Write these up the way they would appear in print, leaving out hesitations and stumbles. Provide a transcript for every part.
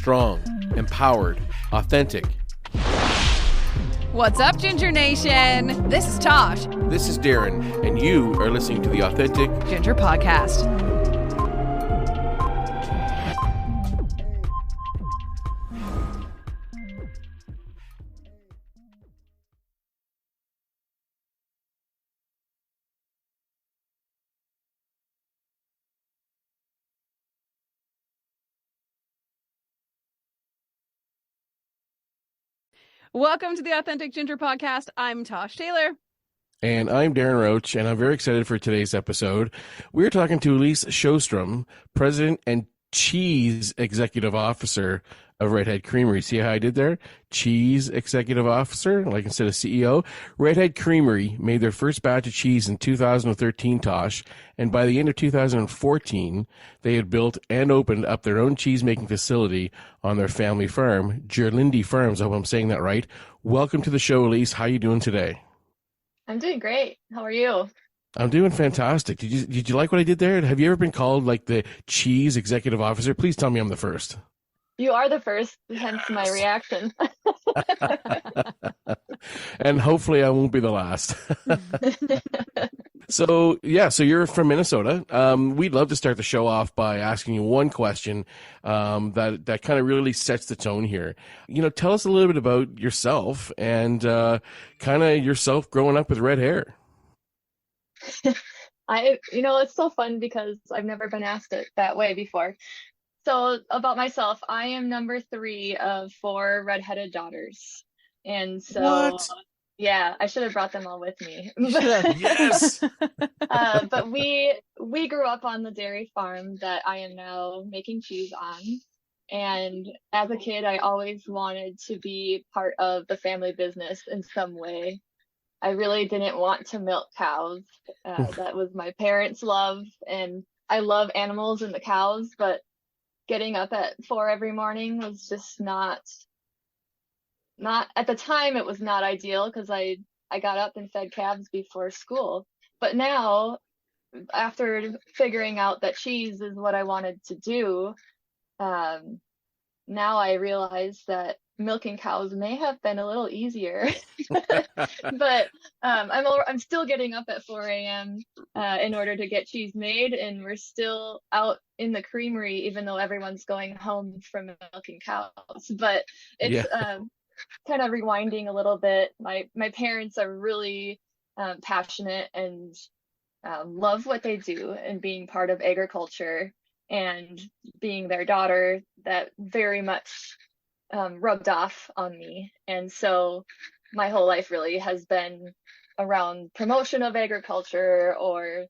strong, empowered, authentic. What's up, Ginger Nation? This is Tosh. This is Darren, and you are listening to the Authentic Ginger Podcast. Welcome to the Authentic Ginger Podcast. I'm Tosh Taylor. And I'm Darren Roach, and I'm very excited for today's episode. We're talking to Elise Sjostrom, President and Cheese Executive Officer of Redhead Creamery. See how I did there? Cheese Executive Officer, like instead of CEO. Redhead Creamery made their first batch of cheese in 2013, Tosh, and by the end of 2014, they had built and opened up their own cheese-making facility on their family farm, Gerlinde Farms. I hope I'm saying that right. Welcome to the show, Elise. How are you doing today? I'm doing great. How are you? I'm doing fantastic. Did you like what I did there? Have you ever been called like the Cheese Executive Officer? Please tell me I'm the first. You are the first, hence my reaction. And hopefully I won't be the last. So you're from Minnesota. We'd love to start the show off by asking you one question that kind of really sets the tone here. You know, tell us a little bit about yourself and kind of yourself growing up with red hair. It's so fun because I've never been asked it that way before. So about myself, I am number 3 of 4 redheaded daughters. And so, What? Yeah, I should have brought them all with me. Yes. But we grew up on the dairy farm that I am now making cheese on. And as a kid, I always wanted to be part of the family business in some way. I really didn't want to milk cows. That was my parents' love, and I love animals and the cows, but getting up at 4 every morning was just not at the time. It was not ideal because I got up and fed calves before school. But now, after figuring out that cheese is what I wanted to do, now I realize that milking cows may have been a little easier. But I'm still getting up at 4 a.m. In order to get cheese made, and we're still out in the creamery even though everyone's going home from milking cows. But it's kind of rewinding a little bit. My parents are really passionate and love what they do, and being part of agriculture and being their daughter, that very much rubbed off on me. And so my whole life really has been around promotion of agriculture, or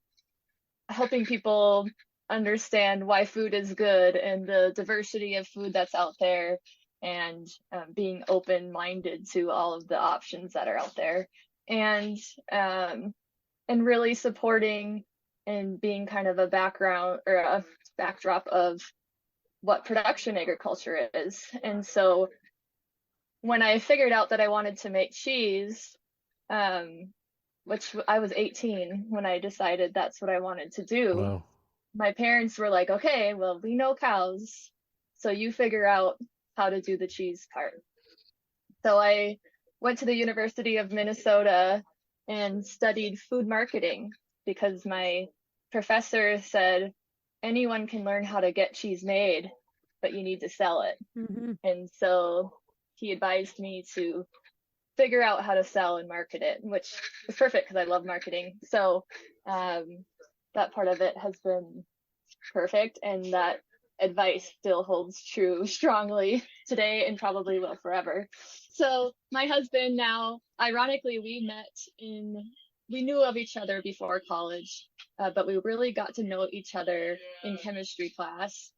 helping people understand why food is good and the diversity of food that's out there, and being open-minded to all of the options that are out there, and really supporting and being kind of a background or a backdrop of what production agriculture is. And so when I figured out that I wanted to make cheese, which I was 18 when I decided that's what I wanted to do. Wow. My parents were like, okay, well, we know cows, so you figure out how to do the cheese part. So I went to the University of Minnesota and studied food marketing, because my professor said, anyone can learn how to get cheese made, but you need to sell it. Mm-hmm. And so he advised me to figure out how to sell and market it, which is perfect because I love marketing. So that part of it has been perfect, and that advice still holds true strongly today and probably will forever. So my husband now, ironically, we knew of each other before college, but we really got to know each other in chemistry class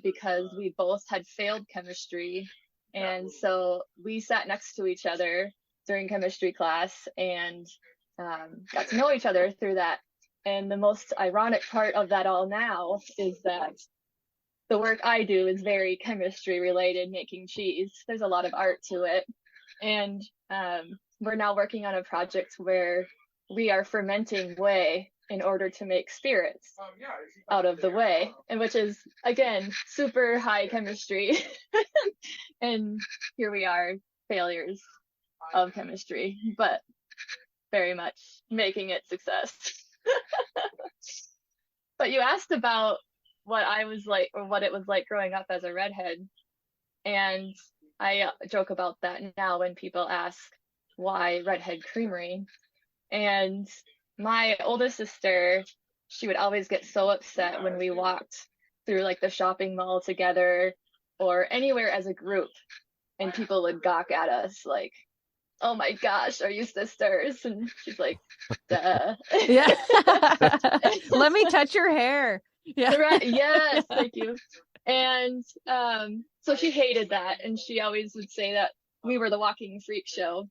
because we both had failed chemistry. And so we sat next to each other during chemistry class and got to know each other through that. And the most ironic part of that all now is that the work I do is very chemistry related, making cheese. There's a lot of art to it. And we're now working on a project where we are fermenting whey in order to make spirits out of the whey, and which is again super high chemistry. And here we are, failures of chemistry, but very much making it success. But you asked about what I was like, or what it was like growing up as a redhead, and I joke about that now when people ask why Redhead Creamery. And my oldest sister, she would always get so upset when we walked through like the shopping mall together or anywhere as a group, and people would gawk at us like, "Oh my gosh, are you sisters?" And she's like, "Duh." Yeah. Let me touch your hair. Yeah. Right. Yes, thank you. And so she hated that, and she always would say that we were the walking freak show.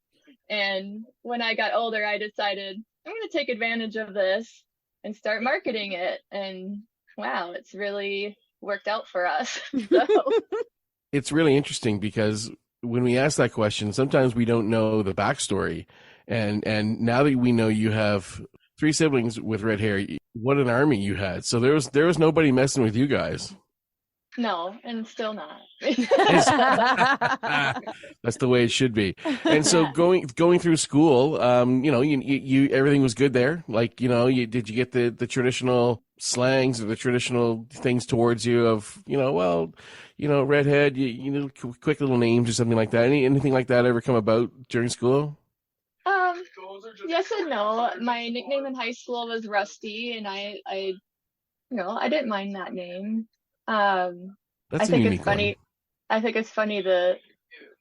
And when I got older, I decided I'm going to take advantage of this and start marketing it. And wow, it's really worked out for us. So It's really interesting because when we ask that question, sometimes we don't know the backstory. And now that we know you have three siblings with red hair, what an army you had. So there was nobody messing with you guys. no, and still not. That's the way it should be. And so going through school, you everything was good there. Like, did you get the traditional slangs or the traditional things towards you of, redhead, quick little names or something like that? Anything like that ever come about during school? Yes and no. My nickname in high school was Rusty, and I didn't mind that name. That's I a think it's unique one. funny. I think it's funny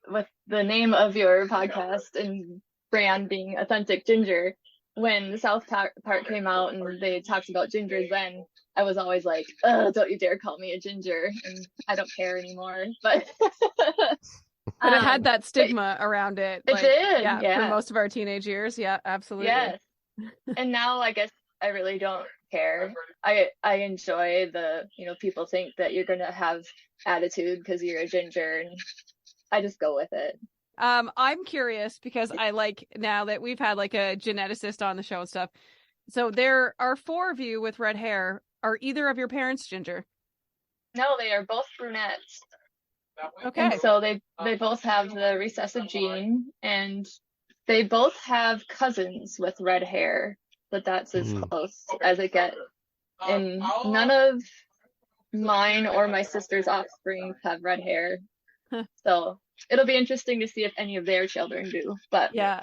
with the name of your podcast and brand being Authentic Ginger. When the South Park came out and they talked about gingers, then I was always like, "Oh, don't you dare call me a ginger," and I don't care anymore. But But it had that stigma around it. it did, Yeah, yeah. for most of our teenage years. Yeah, absolutely. Yes. And now I guess I really don't care. I enjoy the, people think that you're gonna have attitude because you're a ginger, and I just go with it. I'm curious because I like now that we've had like a geneticist on the show and stuff. So there are four of you with red hair. Are either of your parents ginger? No, they are both brunettes. Okay. And so they both have the recessive gene, and they both have cousins with red hair, but that's as close as it gets. And none of mine or my sister's offspring have red hair. So it'll be interesting to see if any of their children do. But yeah,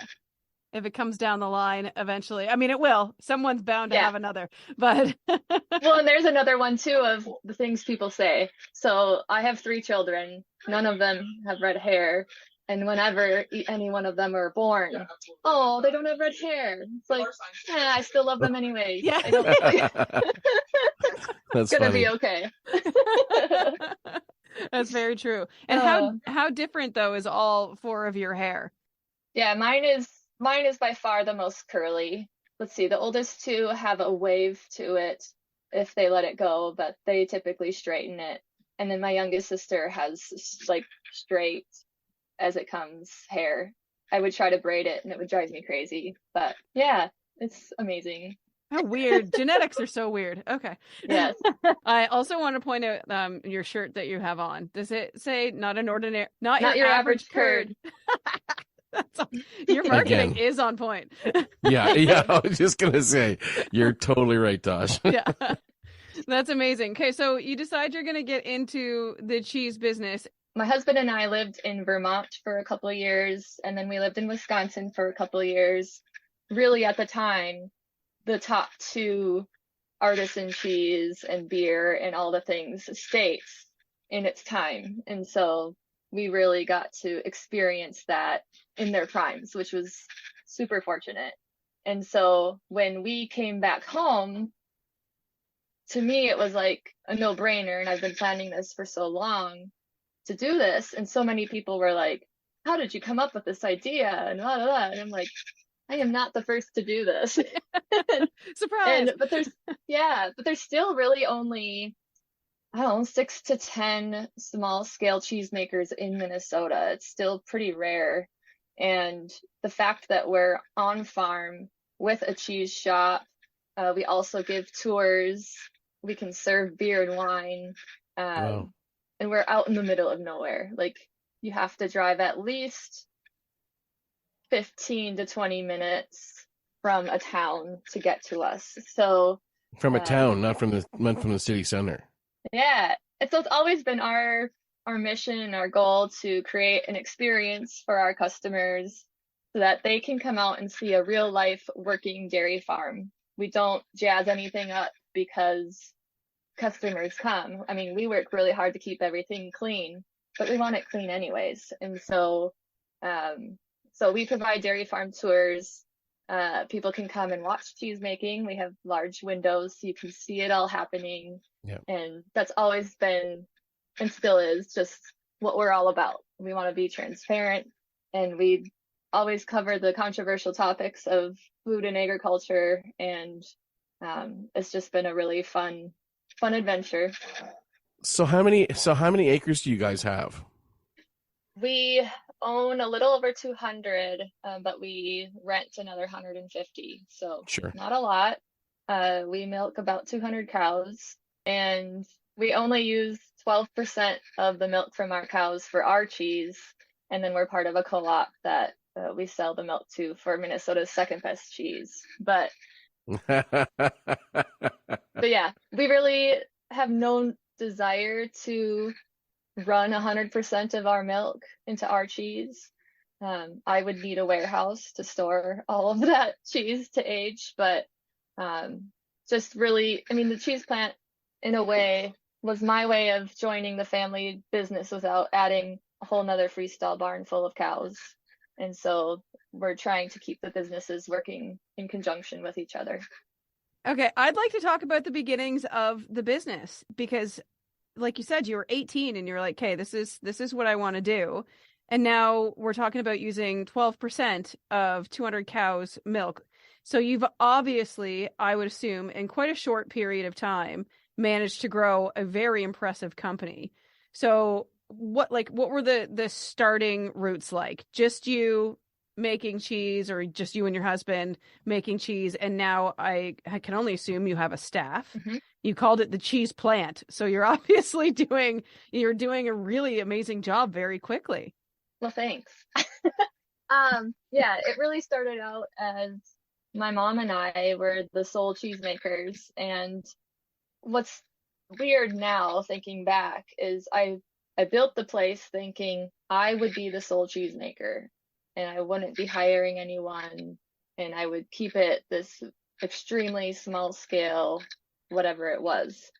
if it comes down the line eventually. I mean, it will. Someone's bound to have another. But well, and there's another one too of the things people say. So I have 3 children. None of them have red hair. And whenever any one of them are born, "Oh, they don't have red hair." It's like, I still love them anyway. Yeah. I don't. That's gonna funny. be okay. That's very true. And how different though is all 4 of your hair? Yeah, mine is by far the most curly. Let's see, the oldest 2 have a wave to it if they let it go, but they typically straighten it. And then my youngest sister has like straight as it comes hair. I would try to braid it and it would drive me crazy. But yeah, it's amazing. How weird. Genetics are so weird. Okay. Yes. I also want to point out your shirt that you have on. Does it say not your average curd? Your marketing is on point. Yeah, I was just gonna say, you're totally right, Tosh. Yeah. That's amazing. Okay, so you decide you're gonna get into the cheese business. My husband and I lived in Vermont for a couple of years, and then we lived in Wisconsin for a couple of years. Really, at the time, the top 2 artisan cheese and beer and all the things states in its time. And so we really got to experience that in their primes, which was super fortunate. And so when we came back home, to me, it was like a no-brainer. And I've been planning this for so long to do this. And so many people were like, "How did you come up with this idea?" And blah, blah, blah. And I'm like, I am not the first to do this. Surprise. But there's still really only, I don't know, 6 to 10 small scale cheesemakers in Minnesota. It's still pretty rare. And the fact that we're on farm with a cheese shop, We also give tours. We can serve beer and wine. Wow. And we're out in the middle of nowhere. Like you have to drive at least 15 to 20 minutes from a town to get to us. So, From a um, town, not from the city center. yeah, it's always been our mission and our goal to create an experience for our customers so that they can come out and see a real life working dairy farm. We don't jazz anything up because customers come. I mean, we work really hard to keep everything clean, but we want it clean anyways. And um, so we provide dairy farm tours. People can come and watch cheese making. We have large windows so you can see it all happening. Yeah. And that's always been and still is just what we're all about. We want to be transparent and we always cover the controversial topics of food and agriculture. And it's just been a really fun adventure. So how many acres do you guys have? We own a little over 200, but we rent another 150, so Sure. not a lot. We milk about 200 cows, and we only use 12% of the milk from our cows for our cheese, and then we're part of a co-op that we sell the milk to for Minnesota's second best cheese. But yeah, we really have no desire to run 100% of our milk into our cheese. I would need a warehouse to store all of that cheese to age, but just really, I mean, the cheese plant in a way was my way of joining the family business without adding a whole nother freestyle barn full of cows. And so we're trying to keep the businesses working in conjunction with each other. Okay, I'd like to talk about the beginnings of the business because like you said, you were 18 and you're like, okay, this is what I want to do. And now we're talking about using 12% of 200 cows' milk. So you've obviously, I would assume, in quite a short period of time, managed to grow a very impressive company. So what were the starting roots like? Just you making cheese or just you and your husband making cheese, and now I can only assume you have a staff. Mm-hmm. You called it the cheese plant, so you're obviously doing a really amazing job very quickly. Well, thanks. Yeah, it really started out as my mom and I were the sole cheesemakers, and what's weird now thinking back is I built the place thinking I would be the sole cheesemaker and I wouldn't be hiring anyone and I would keep it this extremely small scale, whatever it was.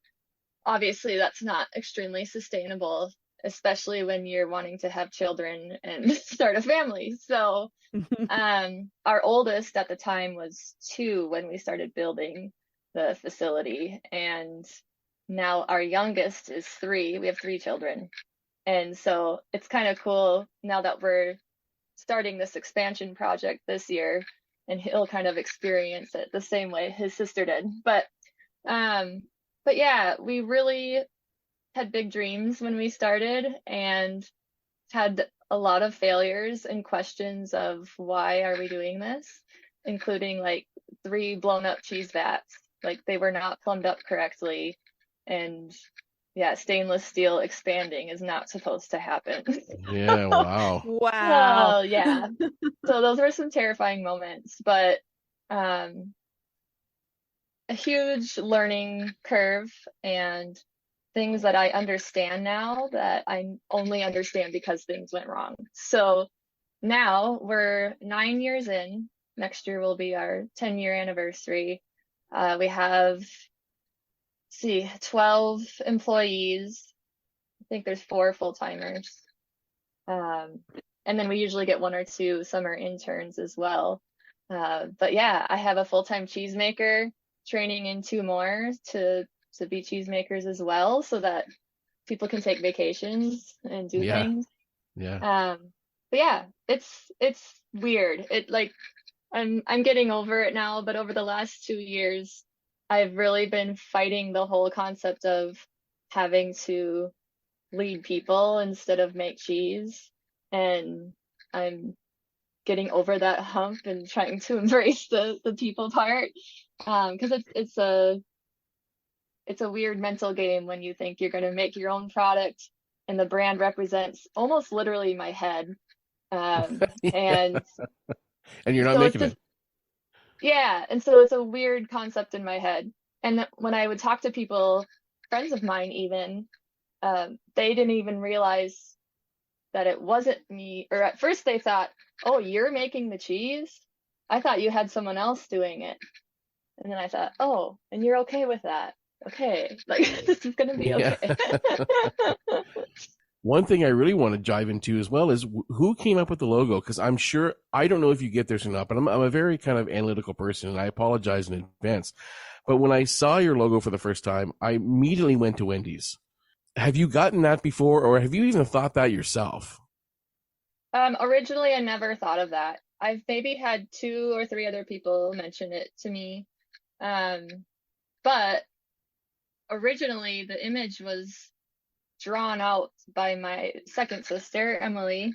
Obviously, that's not extremely sustainable, especially when you're wanting to have children and start a family. So, our oldest at the time was 2 when we started building the facility, and now our youngest is 3. We have 3 children. And so it's kind of cool now that we're starting this expansion project this year, and he'll kind of experience it the same way his sister did. But yeah, we really had big dreams when we started and had a lot of failures and questions of why are we doing this, including like 3 blown up cheese vats. Like they were not plumbed up correctly. And yeah, stainless steel expanding is not supposed to happen. Yeah, wow. Wow. Oh, yeah. So those were some terrifying moments, but a huge learning curve and things that I understand now that I only understand because things went wrong. So now we're 9 years in. Next year will be our 10-year anniversary. We have 12 employees. I think there's 4 full-timers. And then we usually get 1 or 2 summer interns as well. But yeah, I have a full-time cheesemaker, training in 2 more to be cheesemakers as well, so that people can take vacations and do things. Yeah. But yeah, it's weird. It like I'm getting over it now, but over the last 2 years, I've really been fighting the whole concept of having to lead people instead of make cheese. And I'm getting over that hump and trying to embrace the people part. Because it's a weird mental game when you think you're going to make your own product and the brand represents almost literally my head. And And you're not so it's making just, it. yeah. And so it's a weird concept in my head. And when I would talk to people, friends of mine even, they didn't even realize that it wasn't me. Or at first they thought, oh, you're making the cheese? I thought you had someone else doing it. And then I thought, oh, and you're okay with that? Okay, like this is gonna be Yeah. okay. One thing I really want to dive into as well is who came up with the logo, because I'm sure, I don't know if you get this or not, but I'm a very kind of analytical person, and I apologize in advance. But when I saw your logo for the first time, I immediately went to Wendy's. Have you gotten that before, or have you even thought that yourself? Originally, I never thought of that. I've maybe had 2 or 3 other people mention it to me. But originally, the image was drawn out by my second sister, Emily.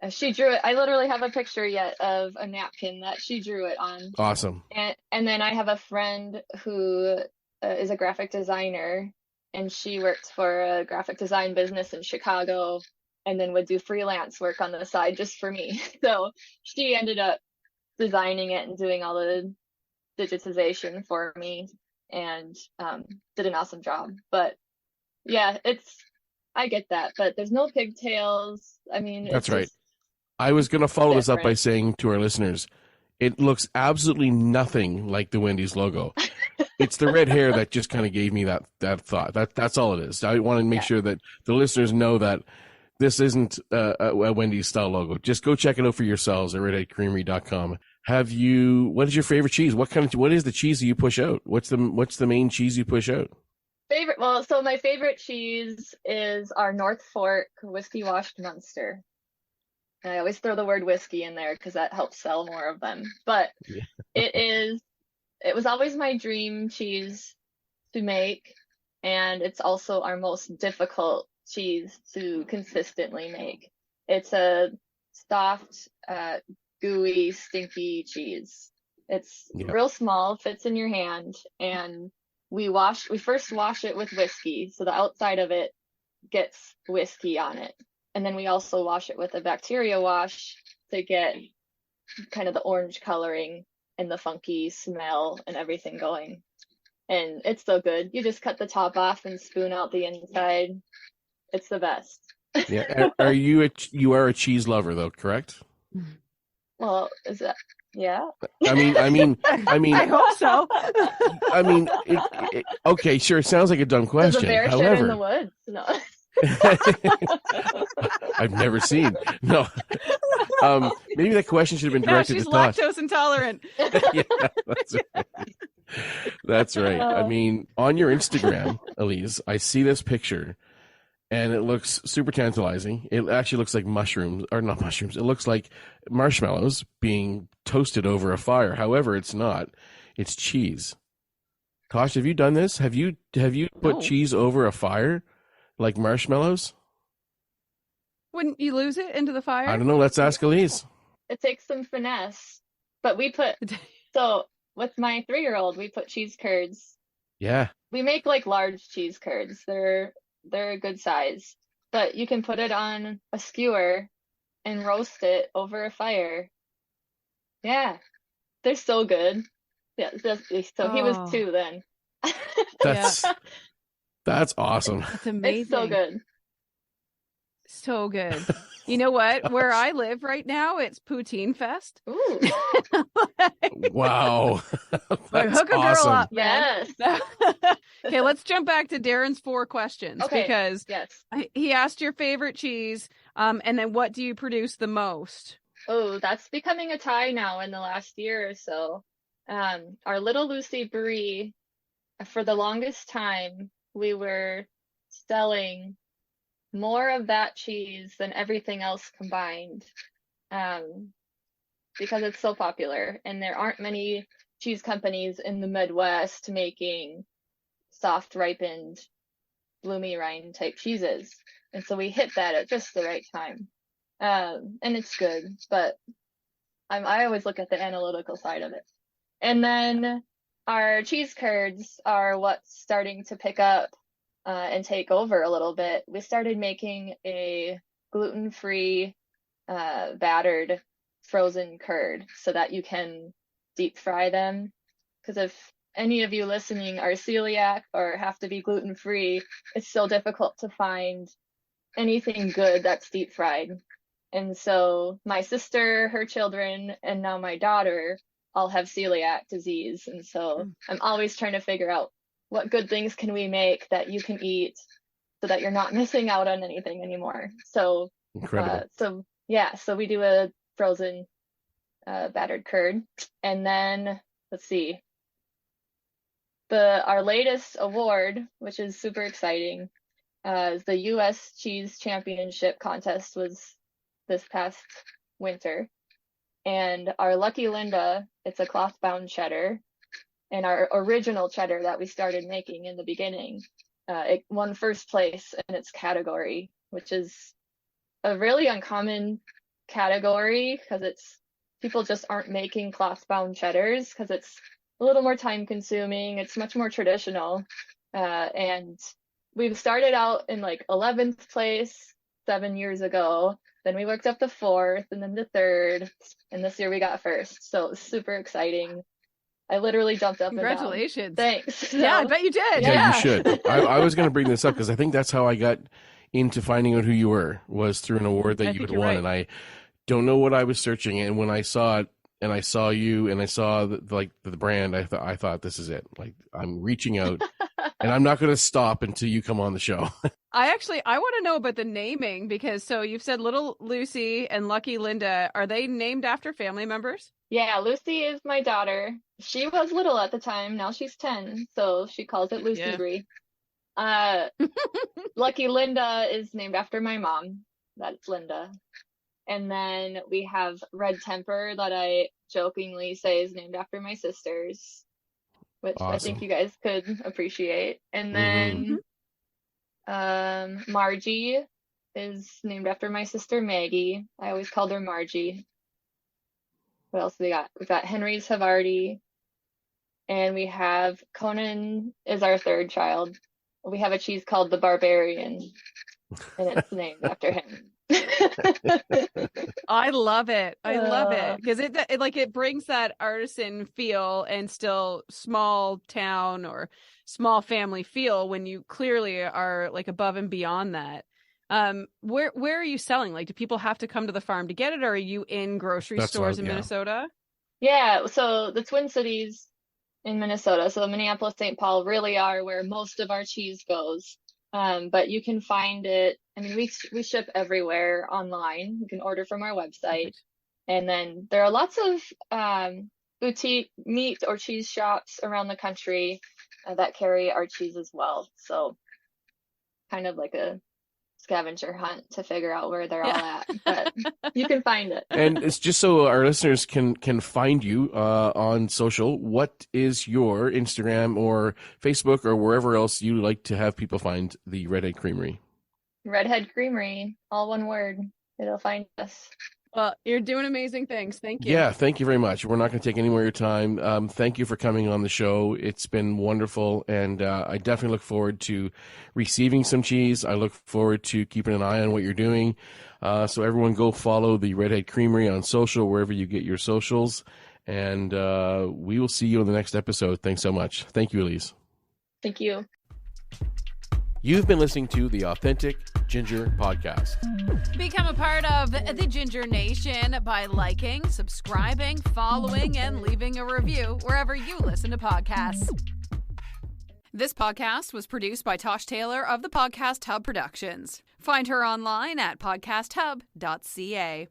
She drew it. I literally have a picture yet of a napkin that she drew it on. Awesome. And then I have a friend who is a graphic designer, and she worked for a graphic design business in Chicago, and then would do freelance work on the side just for me. So she ended up designing it and doing all the digitization for me, and did an awesome job. But yeah, I get that, but there's no pigtails. I mean, it's That's right. just I was going to follow this up by different. saying to our listeners, it looks absolutely nothing like the Wendy's logo. It's the red hair that just kind of gave me that thought. That's all it is. I want to make Yeah. sure that the listeners know that this isn't a Wendy's style logo. Just go check it out for yourselves at redheadcreamery.com. What is your favorite cheese? What is the cheese that you push out? What's the main cheese you push out? Well, so my favorite cheese is our North Fork whiskey washed Munster. And I always throw the word whiskey in there because that helps sell more of them. But Yeah. it was always my dream cheese to make, and it's also our most difficult cheese to consistently make. It's a soft, gooey, stinky cheese. It's Yeah. real small, fits in your hand, and we first wash it with whiskey, so the outside of it gets whiskey on it. And then we also wash it with a bacteria wash to get kind of the orange coloring and the funky smell and everything going. And it's so good. You just cut the top off and spoon out the inside. It's the best. Yeah. You are a cheese lover though, correct? Well, is that, yeah? I mean, I hope so. I mean, okay, sure. It sounds like a dumb Does a question. bear shit in the However, woods? No. I've never seen. No. Maybe that question should have been No, directed she's to Tosh. lactose intolerant. Yeah, that's right. That's right. I mean, on your Instagram, Elise, I see this picture and it looks super tantalizing. It actually looks like mushrooms, or not mushrooms. It looks like marshmallows being toasted over a fire. However, it's not. It's cheese. Tosh, have you done this? Have you put No. cheese over a fire like marshmallows? Wouldn't you lose it into the I fire? don't know. Let's ask Elise. It takes some finesse. But so with my 3-year-old, we put cheese curds. Yeah. We make like large cheese curds. They're a good size. But you can put it on a skewer and roast it over a fire. Yeah. They're so good. Yeah, so he was Oh. 2 then. That's awesome. That's amazing. It's so good. So good. You know what? Where I live right now, it's Poutine Fest. Ooh, Wow. Like, That's hook a girl awesome. up, man. yes. Okay, let's jump back to Darren's 4 questions Okay. because Yes. he asked your favorite cheese, and then what do you produce the most? Oh, that's becoming a tie now in the last year or so. Our Little Lucy Brie, for the longest time, we were selling more of that cheese than everything else combined, because it's so popular, and there aren't many cheese companies in the Midwest making soft ripened bloomy rind type cheeses, and so we hit that at just the right time. And it's good, but I always look at the analytical side of it. And then our cheese curds are what's starting to pick up and take over a little bit. We started making a gluten-free battered frozen curd so that you can deep fry them. Because if any of you listening are celiac or have to be gluten-free, it's so difficult to find anything good that's deep fried. And so my sister, her children, and now my daughter all have celiac disease. And so I'm always trying to figure out what good things can we make that you can eat so that you're not missing out on anything anymore. So, Incredible. So we do a frozen battered curd. And then, let's see, our latest award, which is super exciting, is the U.S. Cheese Championship contest was this past winter. And our Lucky Linda, it's a cloth-bound cheddar, and our original cheddar that we started making in the beginning, it won first place in its category, which is a really uncommon category because people just aren't making cloth-bound cheddars because it's a little more time consuming. It's much more traditional. And we've started out in like 11th place 7 years ago. Then we worked up to 4th and then to 3rd. And this year we got 1st. So it was super exciting. I literally jumped up and down. Congratulations. Thanks. So, Yeah, I bet you did. Yeah, Yeah. you should. I was going to bring this up because I think that's how I got into finding out who you were, was through an award that you had won. Right. And I don't know what I was searching. And when I saw it, and I saw you, and I saw the brand, I thought this is it. Like, I'm reaching out, and I'm not going to stop until you come on the show. I want to know about the naming, because so you've said Little Lucy and Lucky Linda. Are they named after family members? Yeah, Lucy is my daughter. She was little at the time. Now she's 10, so she calls it Lucy Brie. Lucky Linda is named after my mom. That's Linda. And then we have Red Temper that I jokingly say is named after my sisters, which awesome. I think you guys could appreciate. And then Margie is named after my sister Maggie. I always called her Margie. What else do we got? We've got Henry's Havarti, and we have Conan is our 3rd child. We have a cheese called the Barbarian, and it's named after him. I love it. I love it because it brings that artisan feel and still small town or small family feel when you clearly are like above and beyond that. Where are you selling? Like, do people have to come to the farm to get it, or are you in grocery stores in Minnesota? Yeah, so the Twin Cities in Minnesota, so Minneapolis, St. Paul really are where most of our cheese goes. But you can find it. I mean, we ship everywhere online. You can order from our website. And then there are lots of boutique meat or cheese shops around the country that carry our cheese as well. So kind of like a scavenger hunt to figure out where they're all at, but you can find it. And it's just so our listeners can find you on social. What is your Instagram or Facebook or wherever else you like to have people find the Redhead Creamery? Redhead Creamery, all one word. It'll find us. Well, you're doing amazing things. Thank you. Yeah, thank you very much. We're not going to take any more of your time. Thank you for coming on the show. It's been wonderful, and I definitely look forward to receiving some cheese. I look forward to keeping an eye on what you're doing. So everyone go follow the Redhead Creamery on social, wherever you get your socials, and we will see you in the next episode. Thanks so much. Thank you, Elise. Thank you. You've been listening to the Authentic Ginger Podcast. Become a part of the Ginger Nation by liking, subscribing, following, and leaving a review wherever you listen to podcasts. This podcast was produced by Tosh Taylor of the Podcast Hub Productions. Find her online at podcasthub.ca.